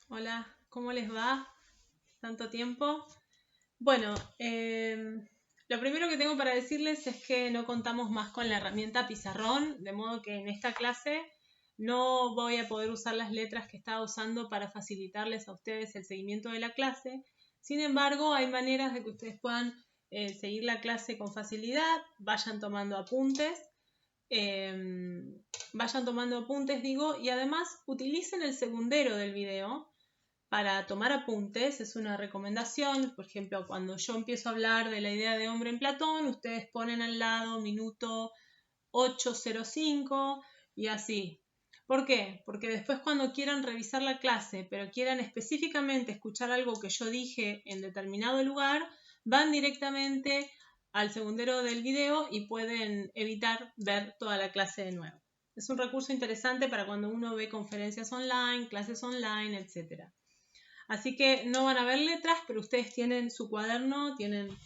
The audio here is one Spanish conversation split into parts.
Hola, ¿cómo les va? ¿Tanto tiempo? Bueno, lo primero que tengo para decirles es que no contamos más con la herramienta Pizarrón, de modo que en esta clase no voy a poder usar las letras que estaba usando para facilitarles a ustedes el seguimiento de la clase. Sin embargo, hay maneras de que ustedes puedan seguir la clase con facilidad, vayan tomando apuntes. Vayan tomando apuntes, digo, y además utilicen el segundero del video para tomar apuntes. Es una recomendación. Por ejemplo, cuando yo empiezo a hablar de la idea de hombre en Platón, ustedes ponen al lado minuto 8:05 y así. ¿Por qué? Porque después cuando quieran revisar la clase, pero quieran específicamente escuchar algo que yo dije en determinado lugar, van directamente al segundero del video y pueden evitar ver toda la clase de nuevo. Es un recurso interesante para cuando uno ve conferencias online, clases online, etc. Así que no van a ver letras, pero ustedes tienen su cuaderno, tienen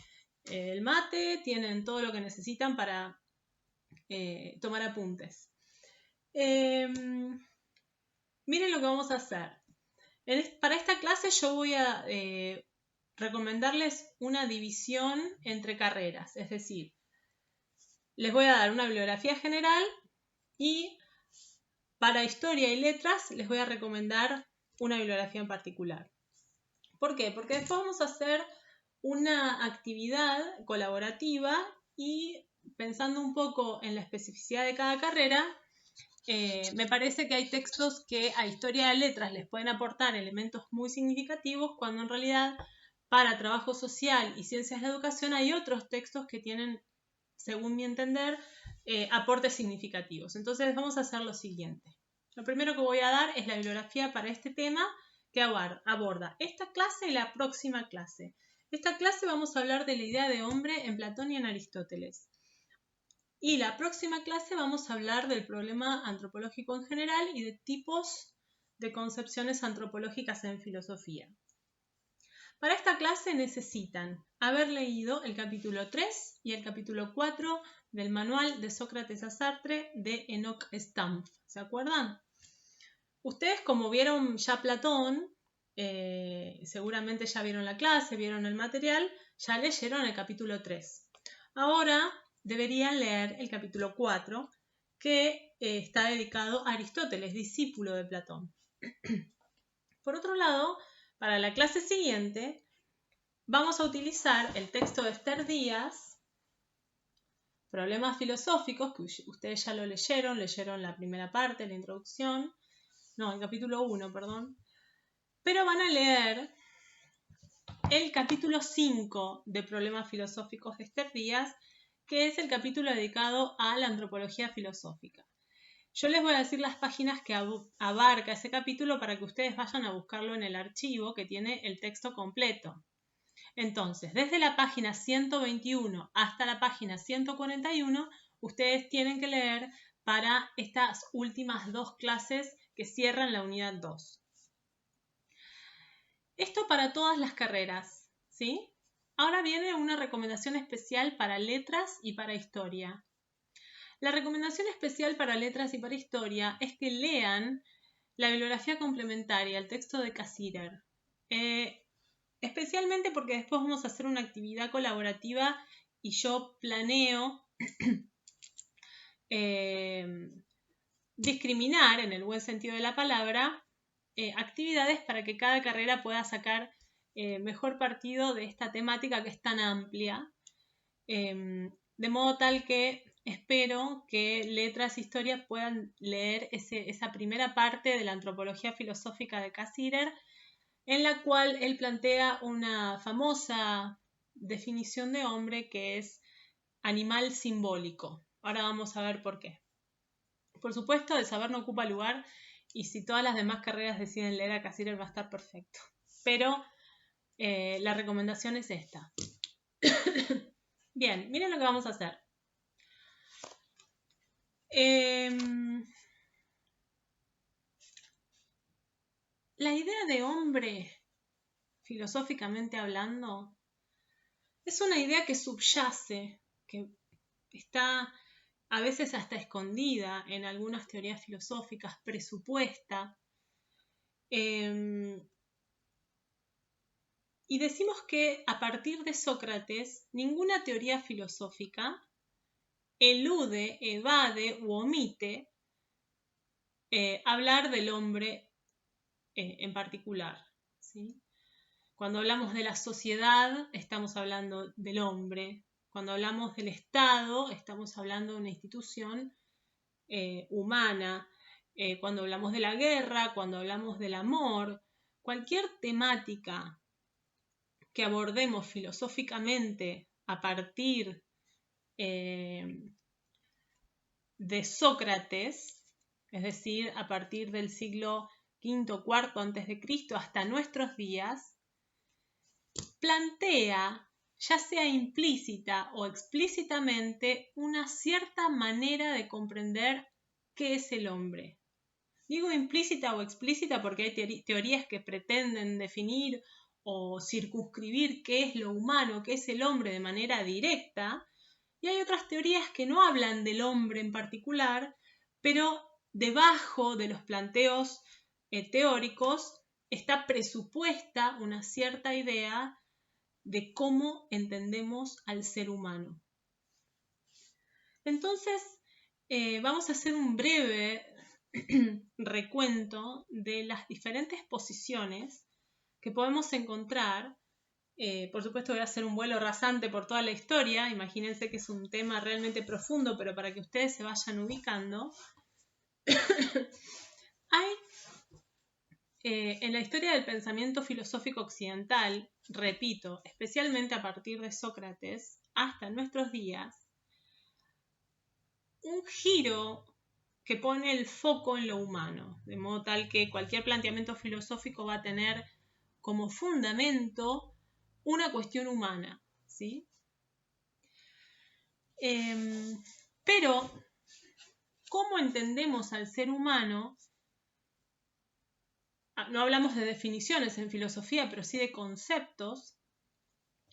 el mate, tienen todo lo que necesitan para tomar apuntes. Miren lo que vamos a hacer. Para esta clase yo voy a recomendarles una división entre carreras, es decir, les voy a dar una bibliografía general y para historia y letras les voy a recomendar una bibliografía en particular. ¿Por qué? Porque después vamos a hacer una actividad colaborativa y pensando un poco en la especificidad de cada carrera, me parece que hay textos que a historia de letras les pueden aportar elementos muy significativos cuando en realidad para trabajo social y ciencias de la educación hay otros textos que tienen, según mi entender, aportes significativos. Entonces vamos a hacer lo siguiente. Lo primero que voy a dar es la bibliografía para este tema que aborda esta clase y la próxima clase. Esta clase vamos a hablar de la idea de hombre en Platón y en Aristóteles. Y la próxima clase vamos a hablar del problema antropológico en general y de tipos de concepciones antropológicas en filosofía. Para esta clase necesitan haber leído el capítulo 3 y el capítulo 4 del manual de Sócrates a Sartre de Enoch Stumpf. ¿Se acuerdan? Ustedes, como vieron ya Platón, seguramente ya vieron la clase, vieron el material, ya leyeron el capítulo 3. Ahora deberían leer el capítulo 4, que está dedicado a Aristóteles, discípulo de Platón. Por otro lado, para la clase siguiente, vamos a utilizar el texto de Esther Díaz, Problemas filosóficos, que ustedes ya lo leyeron la primera parte, la introducción, no, el capítulo 1, perdón, pero van a leer el capítulo 5 de Problemas filosóficos de Esther Díaz, que es el capítulo dedicado a la antropología filosófica. Yo les voy a decir las páginas que abarca ese capítulo para que ustedes vayan a buscarlo en el archivo que tiene el texto completo. Entonces, desde la página 121 hasta la página 141, ustedes tienen que leer para estas últimas dos clases que cierran la unidad 2. Esto para todas las carreras, ¿sí? Ahora viene una recomendación especial para letras y para historia. La recomendación especial para letras y para historia es que lean la bibliografía complementaria, el texto de Cassirer. Especialmente porque después vamos a hacer una actividad colaborativa y yo planeo discriminar, en el buen sentido de la palabra, actividades para que cada carrera pueda sacar mejor partido de esta temática que es tan amplia, de modo tal que espero que letras e historia puedan leer esa primera parte de la antropología filosófica de Cassirer, en la cual él plantea una famosa definición de hombre que es animal simbólico. Ahora vamos a ver por qué. Por supuesto, el saber no ocupa lugar y si todas las demás carreras deciden leer a Cassirer va a estar perfecto. Pero la recomendación es esta. Bien, miren lo que vamos a hacer. La idea de hombre, filosóficamente hablando, es una idea que subyace, que está a veces hasta escondida en algunas teorías filosóficas, presupuesta, Y decimos que a partir de Sócrates, ninguna teoría filosófica elude, evade u omite hablar del hombre en particular, ¿sí? Cuando hablamos de la sociedad, estamos hablando del hombre. Cuando hablamos del Estado, estamos hablando de una institución humana. Cuando hablamos de la guerra, cuando hablamos del amor, cualquier temática que abordemos filosóficamente a partir de Sócrates, es decir, a partir del siglo V, IV a.C. hasta nuestros días, plantea, ya sea implícita o explícitamente, una cierta manera de comprender qué es el hombre. Digo implícita o explícita porque hay teorías que pretenden definir o circunscribir qué es lo humano, qué es el hombre de manera directa, y hay otras teorías que no hablan del hombre en particular, pero debajo de los planteos teóricos está presupuesta una cierta idea de cómo entendemos al ser humano. Entonces, vamos a hacer un breve recuento de las diferentes posiciones que podemos encontrar. Por supuesto voy a hacer un vuelo rasante por toda la historia, imagínense que es un tema realmente profundo, pero para que ustedes se vayan ubicando. Hay en la historia del pensamiento filosófico occidental, repito, especialmente a partir de Sócrates hasta nuestros días, un giro que pone el foco en lo humano, de modo tal que cualquier planteamiento filosófico va a tener como fundamento una cuestión humana, ¿sí? Pero, ¿cómo entendemos al ser humano? No hablamos de definiciones en filosofía, pero sí de conceptos.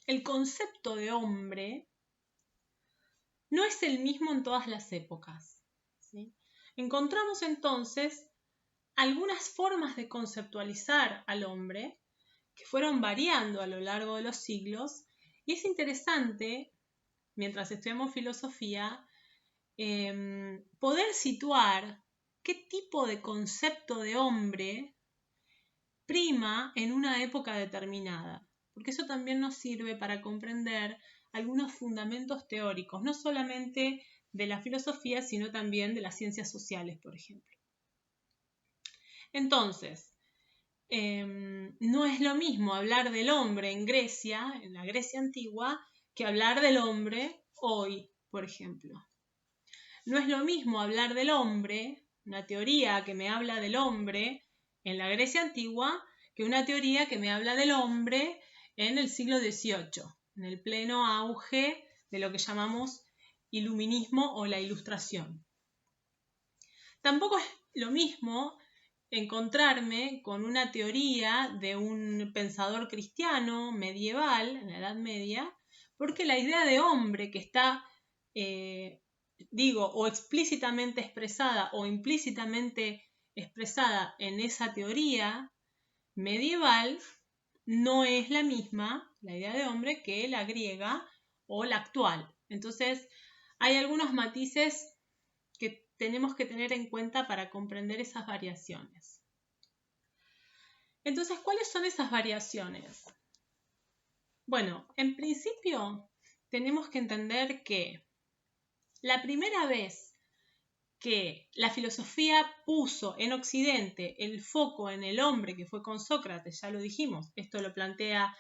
El concepto de hombre no es el mismo en todas las épocas, ¿sí? Encontramos entonces algunas formas de conceptualizar al hombre que fueron variando a lo largo de los siglos, y es interesante, mientras estudiamos filosofía, poder situar qué tipo de concepto de hombre prima en una época determinada, porque eso también nos sirve para comprender algunos fundamentos teóricos, no solamente de la filosofía, sino también de las ciencias sociales, por ejemplo. Entonces, no es lo mismo hablar del hombre en Grecia, en la Grecia antigua, que hablar del hombre hoy, por ejemplo. No es lo mismo hablar del hombre, una teoría que me habla del hombre en la Grecia antigua, que una teoría que me habla del hombre en el siglo XVIII, en el pleno auge de lo que llamamos iluminismo o la ilustración. Tampoco es lo mismo encontrarme con una teoría de un pensador cristiano medieval, en la Edad Media, porque la idea de hombre que está, o explícitamente expresada o implícitamente expresada en esa teoría medieval, no es la misma, la idea de hombre, que la griega o la actual. Entonces, hay algunos matices que tenemos que tener en cuenta para comprender esas variaciones. Entonces, ¿cuáles son esas variaciones? Bueno, en principio tenemos que entender que la primera vez que la filosofía puso en Occidente el foco en el hombre, que fue con Sócrates, ya lo dijimos, esto lo plantea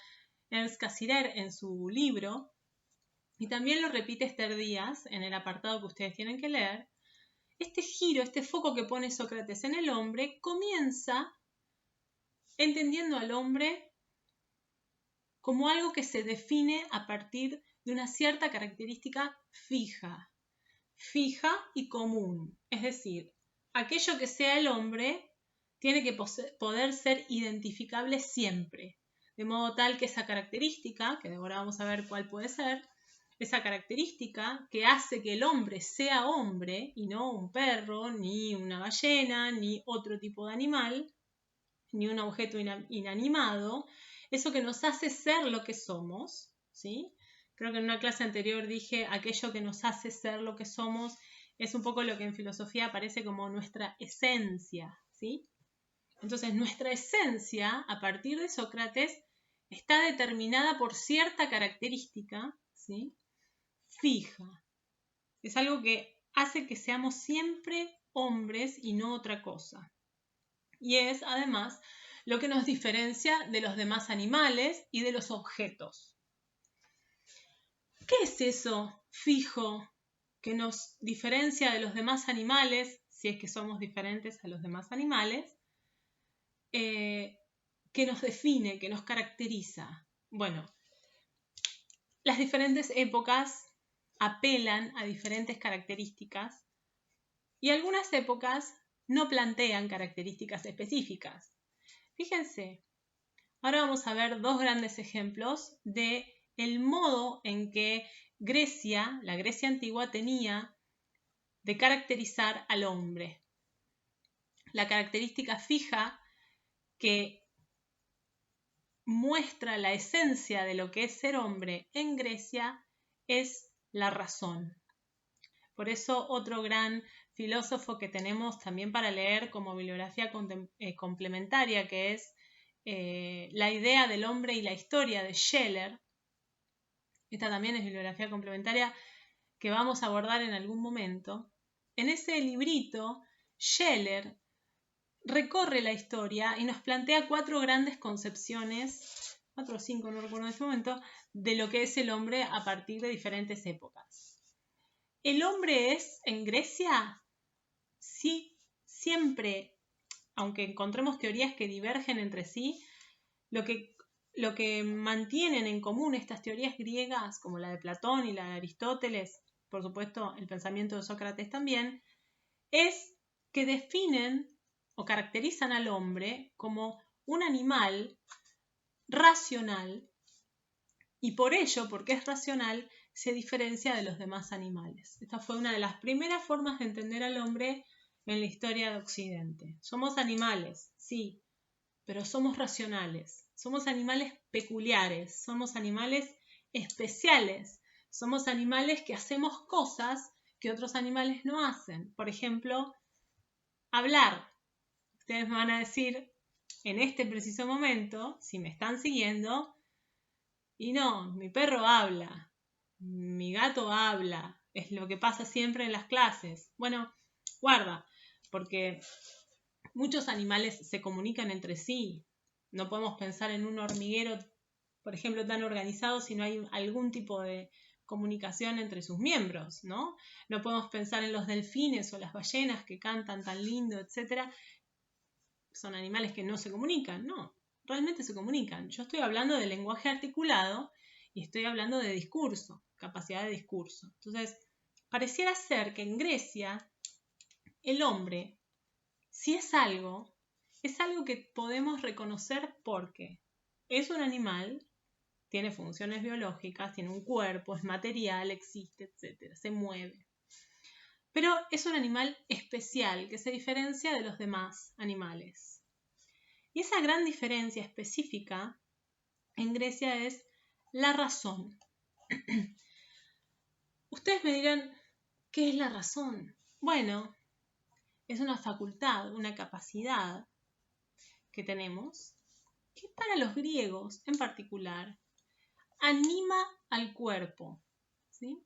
Ernst Cassirer en su libro, y también lo repite Esther Díaz en el apartado que ustedes tienen que leer. Este giro, este foco que pone Sócrates en el hombre, comienza entendiendo al hombre como algo que se define a partir de una cierta característica fija y común. Es decir, aquello que sea el hombre tiene que poder ser identificable siempre, de modo tal que esa característica, que ahora vamos a ver cuál puede ser, esa característica que hace que el hombre sea hombre y no un perro, ni una ballena, ni otro tipo de animal, ni un objeto inanimado, eso que nos hace ser lo que somos, ¿sí? Creo que en una clase anterior dije aquello que nos hace ser lo que somos es un poco lo que en filosofía aparece como nuestra esencia, ¿sí? Entonces, nuestra esencia, a partir de Sócrates, está determinada por cierta característica, ¿sí? Fija. Es algo que hace que seamos siempre hombres y no otra cosa. Y es, además, lo que nos diferencia de los demás animales y de los objetos. ¿Qué es eso fijo que nos diferencia de los demás animales, si es que somos diferentes a los demás animales, que nos define, que nos caracteriza? Bueno, las diferentes épocas apelan a diferentes características y algunas épocas no plantean características específicas. Fíjense, ahora vamos a ver dos grandes ejemplos de el modo en que Grecia, la Grecia antigua, tenía de caracterizar al hombre. La característica fija que muestra la esencia de lo que es ser hombre en Grecia es la razón. Por eso otro gran filósofo que tenemos también para leer como bibliografía complementaria, que es La idea del hombre y la historia de Scheler. Esta también es bibliografía complementaria que vamos a abordar en algún momento. En ese librito, Scheler recorre la historia y nos plantea 4 grandes concepciones, 4 o 5, no recuerdo en este momento, de lo que es el hombre a partir de diferentes épocas. El hombre es, en Grecia, sí, siempre, aunque encontremos teorías que divergen entre sí, lo que mantienen en común estas teorías griegas, como la de Platón y la de Aristóteles, por supuesto el pensamiento de Sócrates también, es que definen o caracterizan al hombre como un animal racional y por ello, porque es racional, se diferencia de los demás animales. Esta fue una de las primeras formas de entender al hombre en la historia de Occidente. Somos animales, sí, pero somos racionales. Somos animales peculiares, somos animales especiales, somos animales que hacemos cosas que otros animales no hacen. Por ejemplo, hablar. Ustedes me van a decir en este preciso momento, si me están siguiendo, y no, mi perro habla, mi gato habla, es lo que pasa siempre en las clases. Bueno, guarda, porque muchos animales se comunican entre sí. No podemos pensar en un hormiguero, por ejemplo, tan organizado si no hay algún tipo de comunicación entre sus miembros, ¿no? No podemos pensar en los delfines o las ballenas que cantan tan lindo, etc. Son animales que no se comunican, no, realmente se comunican. Yo estoy hablando de lenguaje articulado y estoy hablando de discurso, capacidad de discurso. Entonces, pareciera ser que en Grecia el hombre, si es algo que podemos reconocer porque es un animal, tiene funciones biológicas, tiene un cuerpo, es material, existe, etc., se mueve. Pero es un animal especial que se diferencia de los demás animales. Y esa gran diferencia específica en Grecia es la razón. Ustedes me dirán, ¿qué es la razón? Bueno, es una facultad, una capacidad que tenemos que para los griegos en particular anima al cuerpo, ¿sí?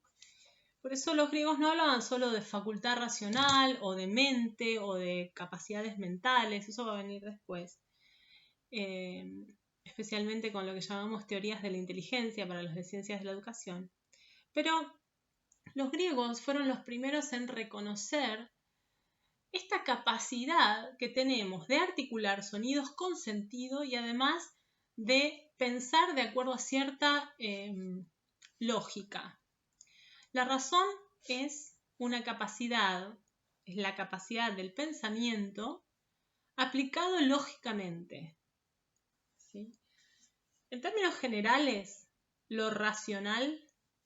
Por eso los griegos no hablaban solo de facultad racional o de mente o de capacidades mentales, eso va a venir después, especialmente con lo que llamamos teorías de la inteligencia para los de ciencias de la educación. Pero los griegos fueron los primeros en reconocer esta capacidad que tenemos de articular sonidos con sentido y además de pensar de acuerdo a cierta lógica. La razón es una capacidad, es la capacidad del pensamiento aplicado lógicamente, ¿sí? En términos generales, lo racional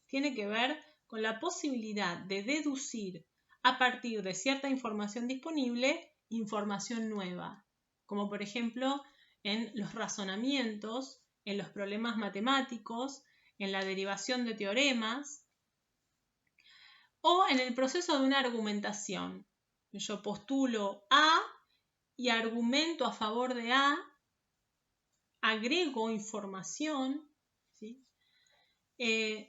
tiene que ver con la posibilidad de deducir a partir de cierta información disponible información nueva, como por ejemplo en los razonamientos, en los problemas matemáticos, en la derivación de teoremas o en el proceso de una argumentación. Yo postulo A y argumento a favor de A, agrego información, ¿sí?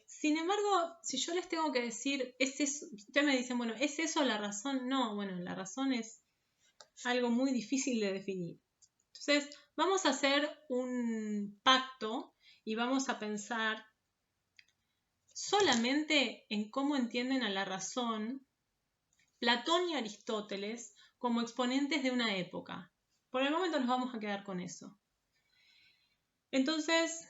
Sin embargo, si yo les tengo que decir, ¿es eso? Ustedes me dicen, bueno, ¿es eso la razón? No, bueno, la razón es algo muy difícil de definir. Entonces, vamos a hacer un pacto y vamos a pensar solamente en cómo entienden a la razón Platón y Aristóteles como exponentes de una época. Por el momento nos vamos a quedar con eso. Entonces,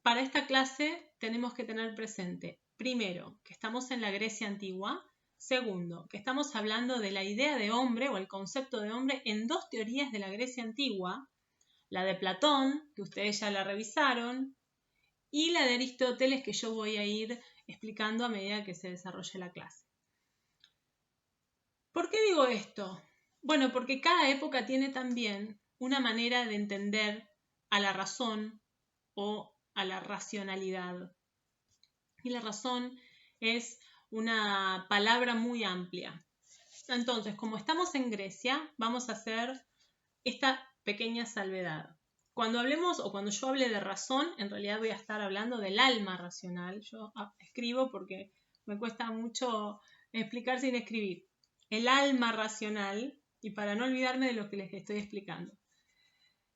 para esta clase tenemos que tener presente, primero, que estamos en la Grecia antigua. Segundo, que estamos hablando de la idea de hombre o el concepto de hombre en dos teorías de la Grecia antigua, la de Platón, que ustedes ya la revisaron, y la de Aristóteles, que yo voy a ir explicando a medida que se desarrolle la clase. ¿Por qué digo esto? Bueno, porque cada época tiene también una manera de entender a la razón o a la racionalidad. Y la razón es una palabra muy amplia. Entonces, como estamos en Grecia, vamos a hacer esta pequeña salvedad. Cuando hablemos o cuando yo hable de razón, en realidad voy a estar hablando del alma racional. Yo escribo porque me cuesta mucho explicar sin escribir. El alma racional, y para no olvidarme de lo que les estoy explicando.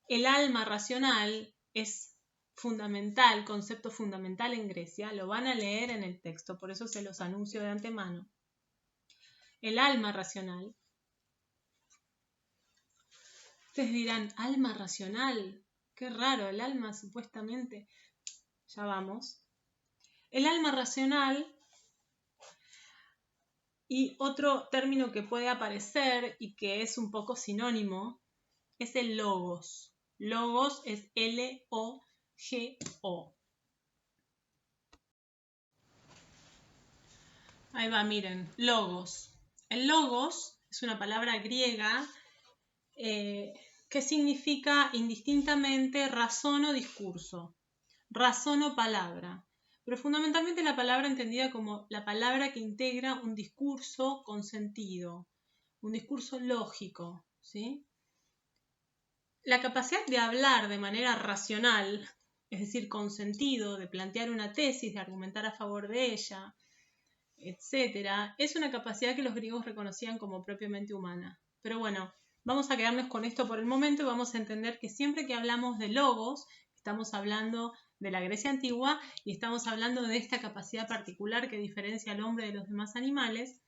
El alma racional es fundamental, concepto fundamental en Grecia, lo van a leer en el texto, por eso se los anuncio de antemano. El alma racional. Ustedes dirán, alma racional, qué raro, el alma supuestamente. Ya vamos. El alma racional, y otro término que puede aparecer y que es un poco sinónimo, es el logos. Logos es L-O-G-O. Ahí va, miren, logos. El logos es una palabra griega que significa indistintamente razón o discurso, razón o palabra, pero fundamentalmente la palabra entendida como la palabra que integra un discurso con sentido, un discurso lógico, ¿sí? La capacidad de hablar de manera racional, es decir, con sentido, de plantear una tesis, de argumentar a favor de ella, etcétera, es una capacidad que los griegos reconocían como propiamente humana. Pero bueno, vamos a quedarnos con esto por el momento y vamos a entender que siempre que hablamos de logos, estamos hablando de la Grecia antigua y estamos hablando de esta capacidad particular que diferencia al hombre de los demás animales.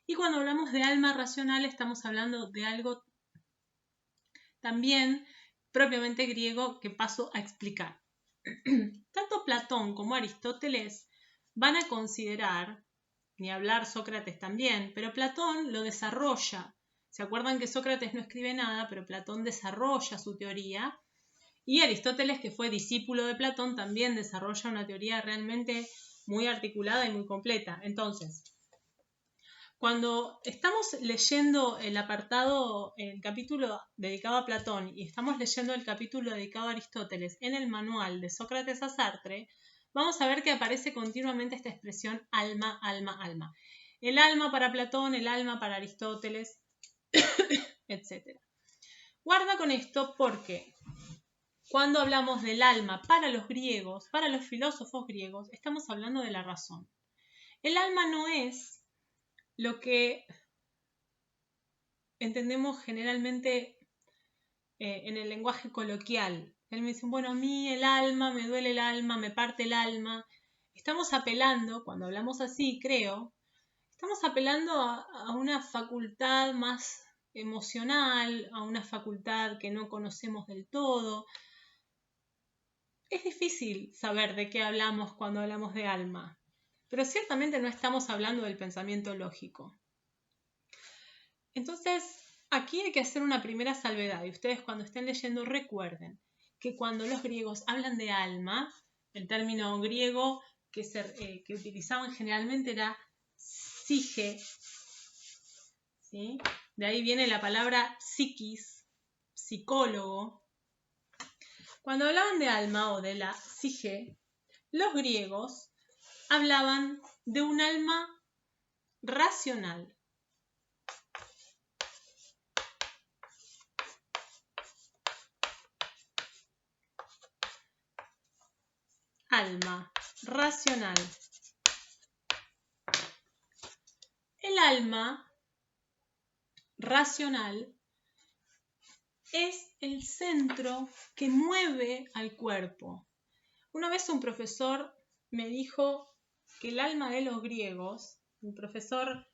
Y cuando hablamos de alma racional, estamos hablando de algo también propiamente griego que paso a explicar. Tanto Platón como Aristóteles van a considerar, ni hablar Sócrates también, pero Platón lo desarrolla. ¿Se acuerdan que Sócrates no escribe nada, pero Platón desarrolla su teoría? Y Aristóteles, que fue discípulo de Platón, también desarrolla una teoría realmente muy articulada y muy completa. Entonces, cuando estamos leyendo el apartado, el capítulo dedicado a Platón y estamos leyendo el capítulo dedicado a Aristóteles en el manual de Sócrates a Sartre, vamos a ver que aparece continuamente esta expresión alma, alma, alma. El alma para Platón, el alma para Aristóteles, etc. Guarda con esto porque cuando hablamos del alma para los griegos, para los filósofos griegos, estamos hablando de la razón. El alma no es lo que entendemos generalmente en el lenguaje coloquial. Él me dice, bueno, a mí el alma, me duele el alma, me parte el alma. Estamos apelando, cuando hablamos así, creo, estamos apelando a una facultad más emocional, a una facultad que no conocemos del todo. Es difícil saber de qué hablamos cuando hablamos de alma, pero ciertamente no estamos hablando del pensamiento lógico. Entonces, aquí hay que hacer una primera salvedad y ustedes cuando estén leyendo recuerden que cuando los griegos hablan de alma, el término griego que utilizaban generalmente era psique, ¿sí? De ahí viene la palabra psiquis, psicólogo, cuando hablaban de alma o de la psique, los griegos hablaban de un alma racional. Alma racional. El alma racional es el centro que mueve al cuerpo. Una vez un profesor me dijo que el alma de los griegos, un profesor,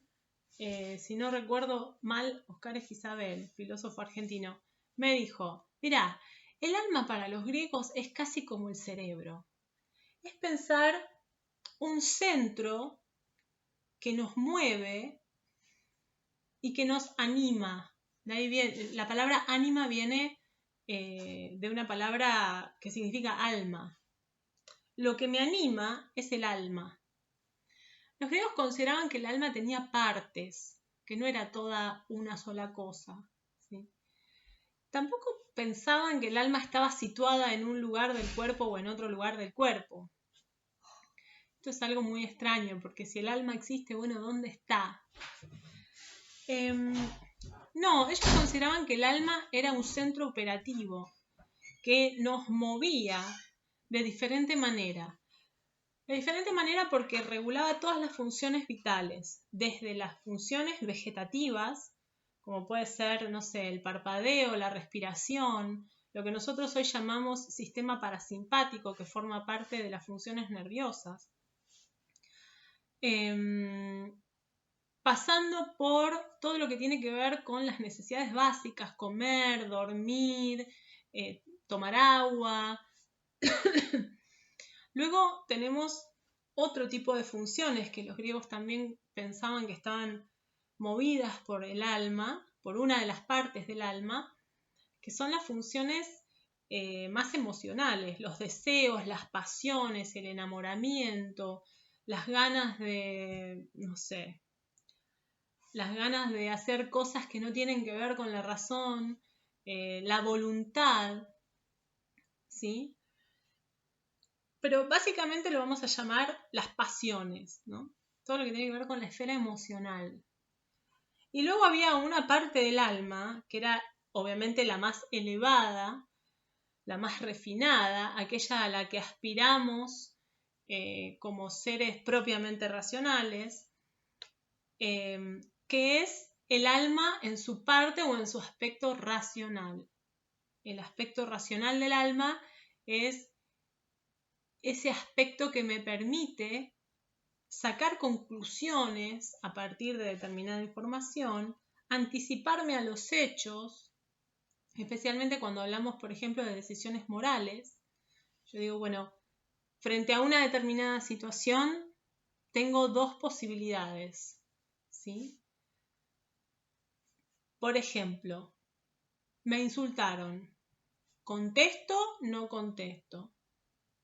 si no recuerdo mal, Oscar Isabel, filósofo argentino, me dijo, mirá, el alma para los griegos es casi como el cerebro. Es pensar un centro que nos mueve y que nos anima. De ahí viene, la palabra ánima viene de una palabra que significa alma. Lo que me anima es el alma. Los griegos consideraban que el alma tenía partes, que no era toda una sola cosa, ¿sí? Tampoco pensaban que el alma estaba situada en un lugar del cuerpo o en otro lugar del cuerpo. Esto es algo muy extraño, porque si el alma existe, bueno, ¿dónde está? No, ellos consideraban que el alma era un centro operativo que nos movía de diferente manera. De diferente manera porque regulaba todas las funciones vitales, desde las funciones vegetativas, como puede ser, no sé, el parpadeo, la respiración, lo que nosotros hoy llamamos sistema parasimpático, que forma parte de las funciones nerviosas. Pasando por todo lo que tiene que ver con las necesidades básicas, comer, dormir, tomar agua. Luego tenemos otro tipo de funciones que los griegos también pensaban que estaban movidas por el alma, por una de las partes del alma, que son las funciones más emocionales, los deseos, las pasiones, el enamoramiento, las ganas de, no sé, las ganas de hacer cosas que no tienen que ver con la razón, la voluntad, ¿sí? Pero básicamente lo vamos a llamar las pasiones, ¿no? Todo lo que tiene que ver con la esfera emocional. Y luego había una parte del alma, que era obviamente la más elevada, la más refinada, aquella a la que aspiramos como seres propiamente racionales, que es el alma en su parte o en su aspecto racional. El aspecto racional del alma es ese aspecto que me permite sacar conclusiones a partir de determinada información, anticiparme a los hechos, especialmente cuando hablamos, por ejemplo, de decisiones morales. Yo digo, bueno, frente a una determinada situación, tengo dos posibilidades, ¿sí? Por ejemplo, me insultaron. ¿Contesto? No contesto.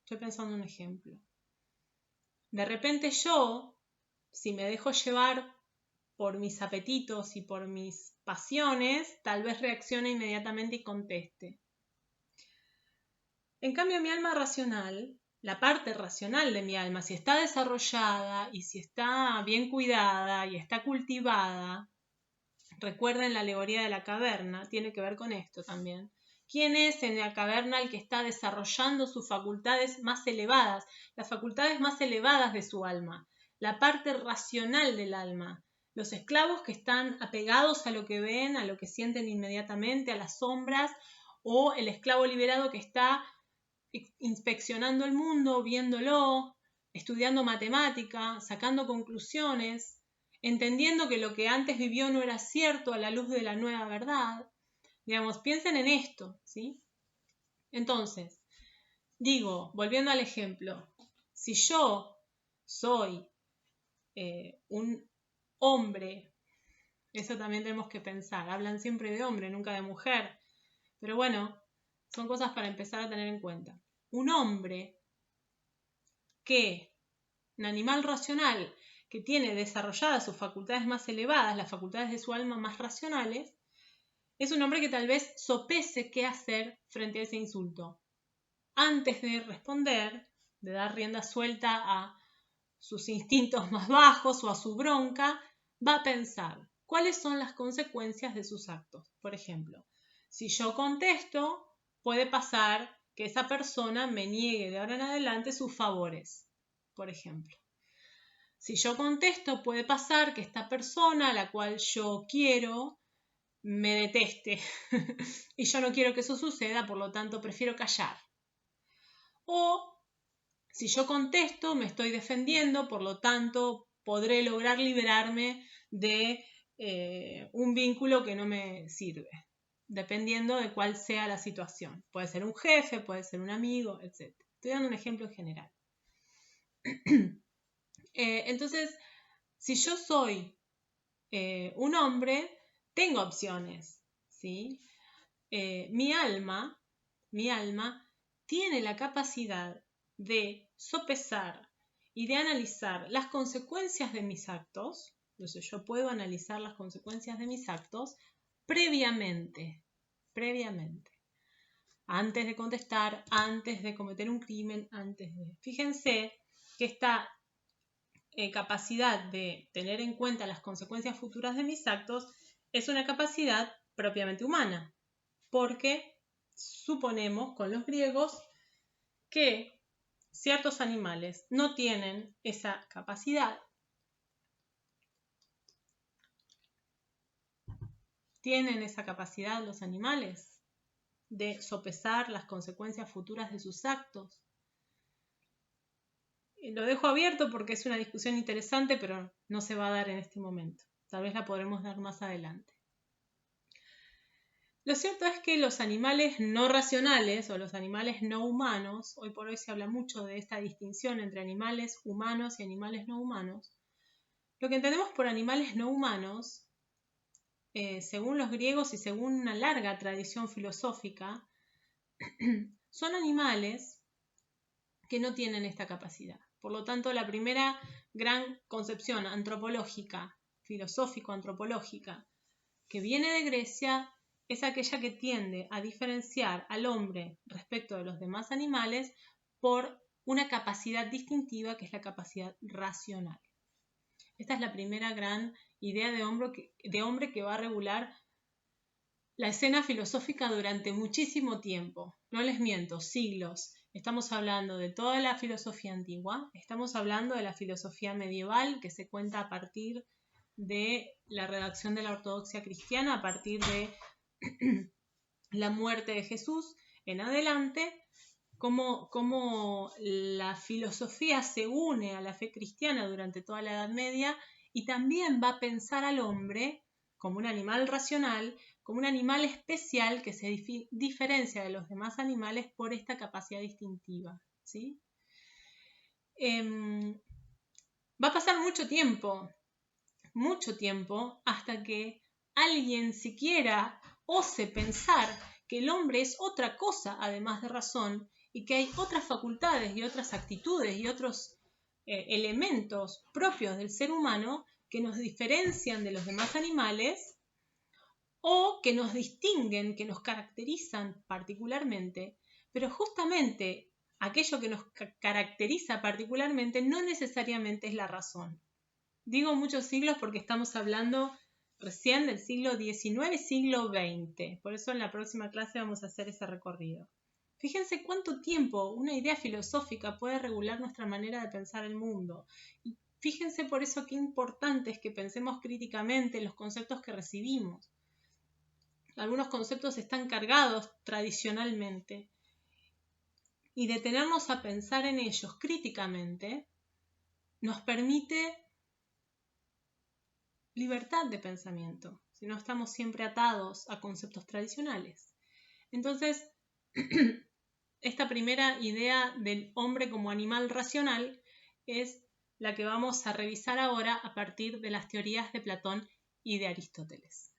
Estoy pensando en un ejemplo. De repente yo, si me dejo llevar por mis apetitos y por mis pasiones, tal vez reaccione inmediatamente y conteste. En cambio, mi alma racional, la parte racional de mi alma, si está desarrollada y si está bien cuidada y está cultivada, recuerden la alegoría de la caverna, tiene que ver con esto también. ¿Quién es en la caverna el que está desarrollando sus facultades más elevadas, las facultades más elevadas de su alma, la parte racional del alma? Los esclavos que están apegados a lo que ven, a lo que sienten inmediatamente, a las sombras, o el esclavo liberado que está inspeccionando el mundo, viéndolo, estudiando matemática, sacando conclusiones, entendiendo que lo que antes vivió no era cierto a la luz de la nueva verdad. Digamos, piensen en esto, ¿sí? Entonces, digo, volviendo al ejemplo, si yo soy un hombre, eso también tenemos que pensar, hablan siempre de hombre, nunca de mujer, pero bueno, son cosas para empezar a tener en cuenta. Un hombre un animal racional que tiene desarrolladas sus facultades más elevadas, las facultades de su alma más racionales, es un hombre que tal vez sopese qué hacer frente a ese insulto. Antes de responder, de dar rienda suelta a sus instintos más bajos o a su bronca, va a pensar cuáles son las consecuencias de sus actos. Por ejemplo, si yo contesto, puede pasar que esa persona me niegue de ahora en adelante sus favores, por ejemplo. Si yo contesto, puede pasar que esta persona a la cual yo quiero me deteste y yo no quiero que eso suceda, por lo tanto prefiero callar. O si yo contesto, me estoy defendiendo, por lo tanto podré lograr liberarme de un vínculo que no me sirve, dependiendo de cuál sea la situación. Puede ser un jefe, puede ser un amigo, etc. Estoy dando un ejemplo en general. Entonces, si yo soy un hombre, tengo opciones, ¿sí? Mi alma tiene la capacidad de sopesar y de analizar las consecuencias de mis actos. Entonces yo puedo analizar las consecuencias de mis actos previamente, antes de contestar, antes de cometer un crimen, Fíjense que esta capacidad de tener en cuenta las consecuencias futuras de mis actos es una capacidad propiamente humana, porque suponemos con los griegos que ciertos animales no tienen esa capacidad. ¿Tienen esa capacidad los animales de sopesar las consecuencias futuras de sus actos? Lo dejo abierto porque es una discusión interesante, pero no se va a dar en este momento. Tal vez la podremos dar más adelante. Lo cierto es que los animales no racionales o los animales no humanos, hoy por hoy se habla mucho de esta distinción entre animales humanos y animales no humanos. Lo que entendemos por animales no humanos, según los griegos y según una larga tradición filosófica, son animales que no tienen esta capacidad. Por lo tanto, la primera gran concepción antropológica, filosófico-antropológica, que viene de Grecia, es aquella que tiende a diferenciar al hombre respecto de los demás animales por una capacidad distintiva que es la capacidad racional. Esta es la primera gran idea de hombre que va a regular la escena filosófica durante muchísimo tiempo. No les miento, siglos. Estamos hablando de toda la filosofía antigua, estamos hablando de la filosofía medieval que se cuenta a partir de la redacción de la ortodoxia cristiana, a partir de la muerte de Jesús en adelante, cómo la filosofía se une a la fe cristiana durante toda la Edad Media y también va a pensar al hombre como un animal racional, como un animal especial que se diferencia de los demás animales por esta capacidad distintiva, ¿sí? Va a pasar mucho tiempo, hasta que alguien siquiera ose pensar que el hombre es otra cosa además de razón y que hay otras facultades y otras actitudes y otros elementos propios del ser humano que nos diferencian de los demás animales o que nos distinguen, que nos caracterizan particularmente, pero justamente aquello que nos caracteriza particularmente no necesariamente es la razón. Digo muchos siglos porque estamos hablando recién del siglo XIX y siglo XX. Por eso en la próxima clase vamos a hacer ese recorrido. Fíjense cuánto tiempo una idea filosófica puede regular nuestra manera de pensar el mundo. Y fíjense por eso qué importante es que pensemos críticamente en los conceptos que recibimos. Algunos conceptos están cargados tradicionalmente. Y detenernos a pensar en ellos críticamente nos permite libertad de pensamiento, si no estamos siempre atados a conceptos tradicionales. Entonces, esta primera idea del hombre como animal racional es la que vamos a revisar ahora a partir de las teorías de Platón y de Aristóteles.